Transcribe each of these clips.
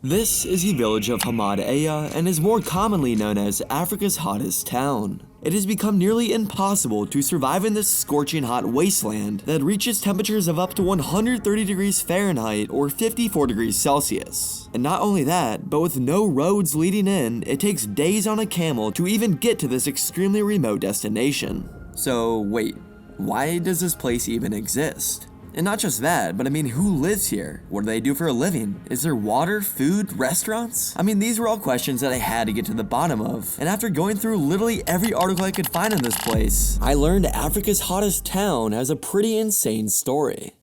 This is the village of Hamed Ela and is more commonly known as Africa's hottest town. It has become nearly impossible to survive in this scorching hot wasteland that reaches temperatures of up to 130 degrees Fahrenheit or 54 degrees Celsius. And not only that, but with no roads leading in, it takes days on a camel to even get to this extremely remote destination. So wait, why does this place even exist? And not just that, but I mean, who lives here? What do they do for a living? Is there water, food, restaurants? I mean, these were all questions that I had to get to the bottom of. And after going through literally every article I could find on this place, I learned Africa's hottest town has a pretty insane story.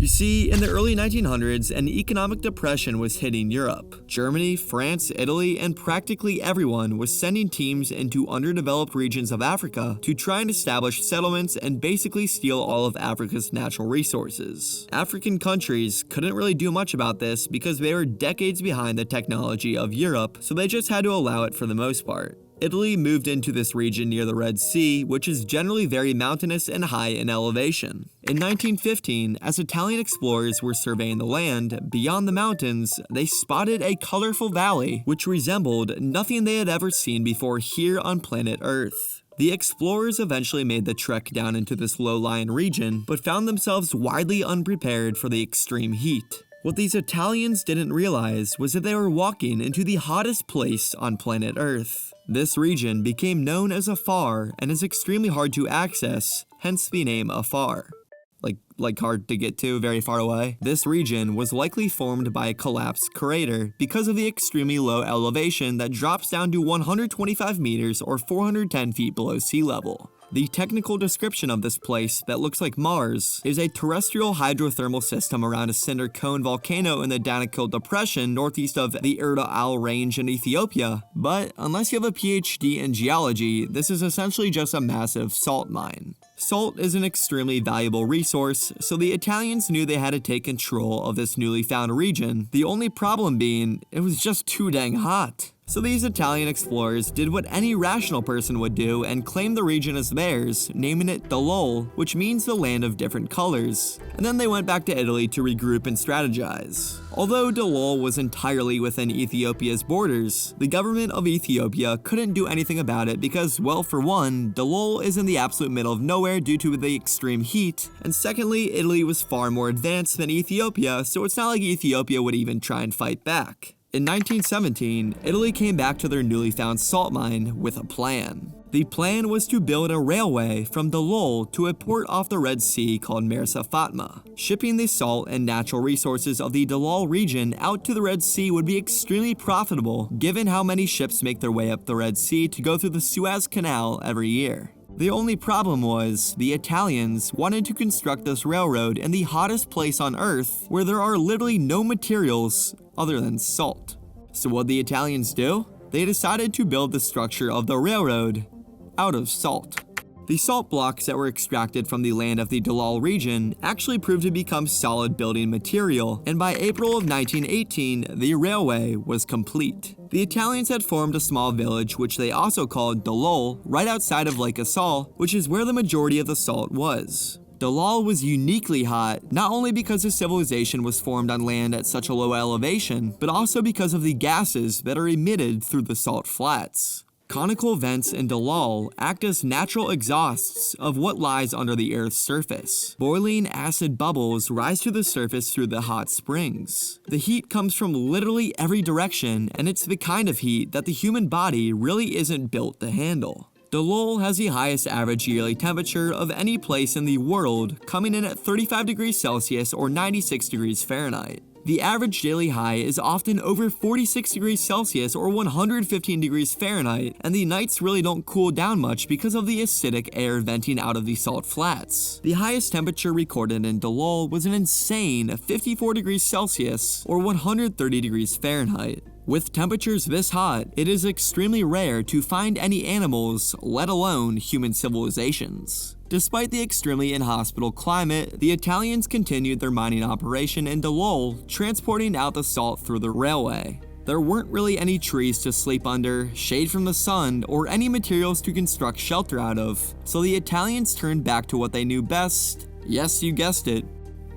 You see, in the early 1900s, an economic depression was hitting Europe. Germany, France, Italy, and practically everyone was sending teams into underdeveloped regions of Africa to try and establish settlements and basically steal all of Africa's natural resources. African countries couldn't really do much about this because they were decades behind the technology of Europe, so they just had to allow it for the most part. Italy moved into this region near the Red Sea, which is generally very mountainous and high in elevation. In 1915, as Italian explorers were surveying the land, beyond the mountains, they spotted a colorful valley which resembled nothing they had ever seen before here on planet Earth. The explorers eventually made the trek down into this low-lying region, but found themselves widely unprepared for the extreme heat. What these Italians didn't realize was that they were walking into the hottest place on planet Earth. This region became known as Afar and is extremely hard to access, hence the name Afar. Like hard to get to, very far away. This region was likely formed by a collapsed crater because of the extremely low elevation that drops down to 125 meters or 410 feet below sea level. The technical description of this place that looks like Mars is a terrestrial hydrothermal system around a cinder cone volcano in the Danakil Depression northeast of the Dallol range in Ethiopia, but unless you have a PhD in geology, this is essentially just a massive salt mine. Salt is an extremely valuable resource, so the Italians knew they had to take control of this newly found region, the only problem being, it was just too dang hot. So these Italian explorers did what any rational person would do and claimed the region as theirs, naming it Dallol, which means the land of different colors. And then they went back to Italy to regroup and strategize. Although Dallol was entirely within Ethiopia's borders, the government of Ethiopia couldn't do anything about it because, well, for one, Dallol is in the absolute middle of nowhere due to the extreme heat, and secondly, Italy was far more advanced than Ethiopia, so it's not like Ethiopia would even try and fight back. In 1917, Italy came back to their newly found salt mine with a plan. The plan was to build a railway from Dallol to a port off the Red Sea called Mersa Fatma. Shipping the salt and natural resources of the Dallol region out to the Red Sea would be extremely profitable given how many ships make their way up the Red Sea to go through the Suez Canal every year. The only problem was, the Italians wanted to construct this railroad in the hottest place on Earth where there are literally no materials other than salt. So what did the Italians do? They decided to build the structure of the railroad out of salt. The salt blocks that were extracted from the land of the Dallol region actually proved to become solid building material, and by April of 1918, the railway was complete. The Italians had formed a small village which they also called Dallol right outside of Lake Assal, which is where the majority of the salt was. Dallol was uniquely hot, not only because the civilization was formed on land at such a low elevation, but also because of the gases that are emitted through the salt flats. Conical vents in Dallol act as natural exhausts of what lies under the Earth's surface. Boiling acid bubbles rise to the surface through the hot springs. The heat comes from literally every direction, and it's the kind of heat that the human body really isn't built to handle. Dallol has the highest average yearly temperature of any place in the world, coming in at 35 degrees Celsius or 96 degrees Fahrenheit. The average daily high is often over 46 degrees Celsius or 115 degrees Fahrenheit, and the nights really don't cool down much because of the acidic air venting out of the salt flats. The highest temperature recorded in Dallol was an insane 54 degrees Celsius or 130 degrees Fahrenheit. With temperatures this hot, it is extremely rare to find any animals, let alone human civilizations. Despite the extremely inhospitable climate, the Italians continued their mining operation in Dallol, transporting out the salt through the railway. There weren't really any trees to sleep under, shade from the sun, or any materials to construct shelter out of, so the Italians turned back to what they knew best. Yes, you guessed it,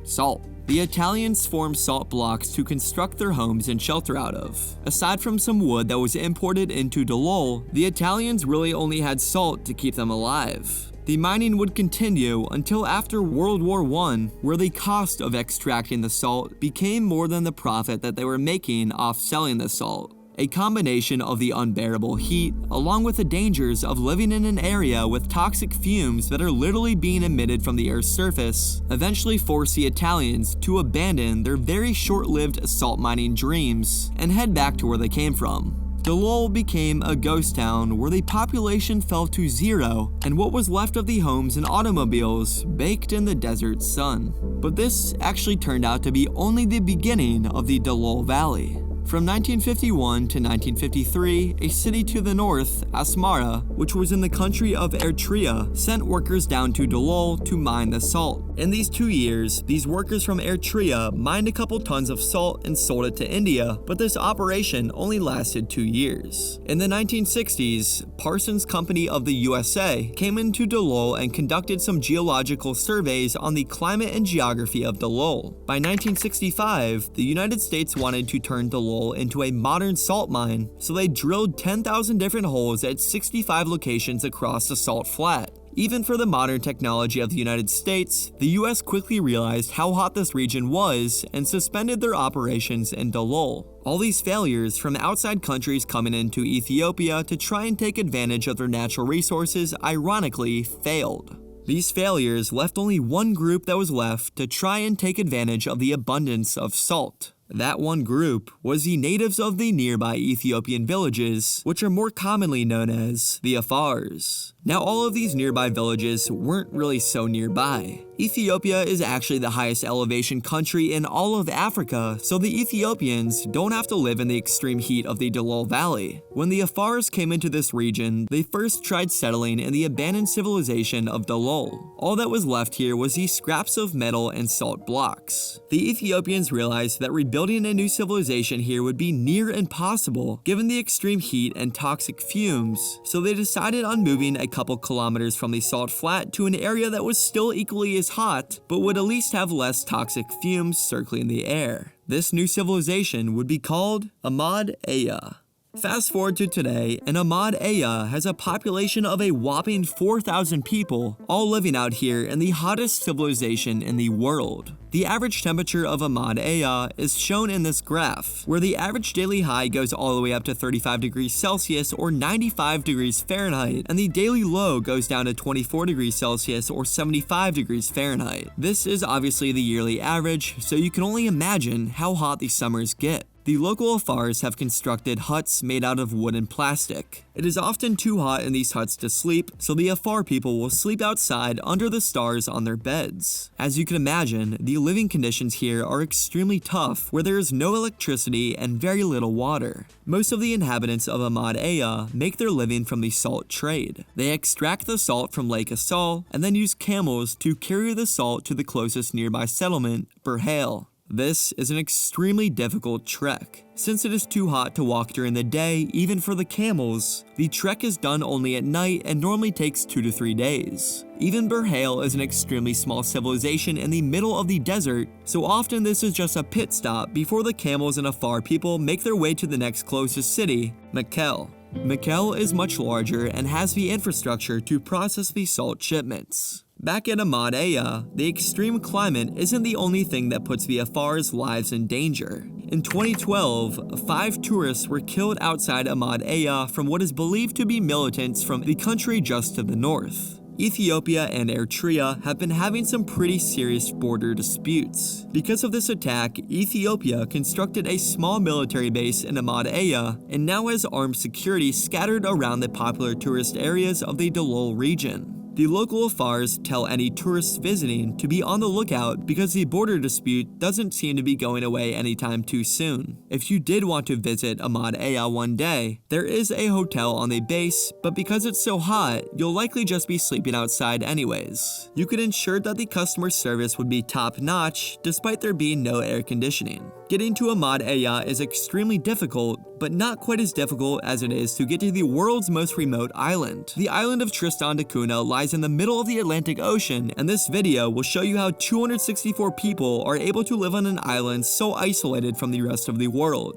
salt. The Italians formed salt blocks to construct their homes and shelter out of. Aside from some wood that was imported into Dallol, the Italians really only had salt to keep them alive. The mining would continue until after World War I, where the cost of extracting the salt became more than the profit that they were making off selling the salt. A combination of the unbearable heat, along with the dangers of living in an area with toxic fumes that are literally being emitted from the Earth's surface, eventually forced the Italians to abandon their very short-lived salt mining dreams and head back to where they came from. Dallol became a ghost town where the population fell to zero and what was left of the homes and automobiles baked in the desert sun. But this actually turned out to be only the beginning of the Dallol Valley. From 1951 to 1953, a city to the north, Asmara, which was in the country of Eritrea, sent workers down to Dallol to mine the salt. In these 2 years, these workers from Eritrea mined a couple tons of salt and sold it to India, but this operation only lasted 2 years. In the 1960s, Parsons Company of the USA came into Dallol and conducted some geological surveys on the climate and geography of Dallol. By 1965, the United States wanted to turn Dallol into a modern salt mine, so they drilled 10,000 different holes at 65 locations across the salt flat. Even for the modern technology of the United States, the US quickly realized how hot this region was and suspended their operations in Dallol. All these failures from outside countries coming into Ethiopia to try and take advantage of their natural resources ironically failed. These failures left only one group that was left to try and take advantage of the abundance of salt. That one group was the natives of the nearby Ethiopian villages, which are more commonly known as the Afars. Now, all of these nearby villages weren't really so nearby. Ethiopia is actually the highest elevation country in all of Africa, so the Ethiopians don't have to live in the extreme heat of the Dallol Valley. When the Afars came into this region, they first tried settling in the abandoned civilization of Dallol. All that was left here was the scraps of metal and salt blocks. The Ethiopians realized that rebuilding a new civilization here would be near impossible given the extreme heat and toxic fumes, so they decided on moving a couple kilometers from the salt flat to an area that was still equally as hot, but would at least have less toxic fumes circling the air. This new civilization would be called Hamed Ela. Fast forward to today, and Hamed Ela has a population of a whopping 4,000 people, all living out here in the hottest civilization in the world. The average temperature of Hamed Ela is shown in this graph, where the average daily high goes all the way up to 35 degrees Celsius or 95 degrees Fahrenheit, and the daily low goes down to 24 degrees Celsius or 75 degrees Fahrenheit. This is obviously the yearly average, so you can only imagine how hot these summers get. The local Afars have constructed huts made out of wood and plastic. It is often too hot in these huts to sleep, so the Afar people will sleep outside under the stars on their beds. As you can imagine, the living conditions here are extremely tough, where there is no electricity and very little water. Most of the inhabitants of Hamed Ela make their living from the salt trade. They extract the salt from Lake Assal and then use camels to carry the salt to the closest nearby settlement, Hamed. This is an extremely difficult trek. Since it is too hot to walk during the day, even for the camels, the trek is done only at night and normally takes 2 to 3 days. Even Hamed is an extremely small civilization in the middle of the desert, so often this is just a pit stop before the camels and Afar people make their way to the next closest city, Mekelle. Mekelle is much larger and has the infrastructure to process the salt shipments. Back at Hamed Ela, the extreme climate isn't the only thing that puts the Afars' lives in danger. In 2012, 5 tourists were killed outside Hamed Ela from what is believed to be militants from the country just to the north. Ethiopia and Eritrea have been having some pretty serious border disputes. Because of this attack, Ethiopia constructed a small military base in Hamed Ela and now has armed security scattered around the popular tourist areas of the Dallol region. The local Afars tell any tourists visiting to be on the lookout because the border dispute doesn't seem to be going away anytime too soon. If you did want to visit Hamed Ela one day, there is a hotel on the base, but because it's so hot, you'll likely just be sleeping outside anyways. You can ensure that the customer service would be top-notch despite there being no air conditioning. Getting to Hamed Ela is extremely difficult, but not quite as difficult as it is to get to the world's most remote island. The island of Tristan da Cunha lies in the middle of the Atlantic Ocean, and this video will show you how 264 people are able to live on an island so isolated from the rest of the world.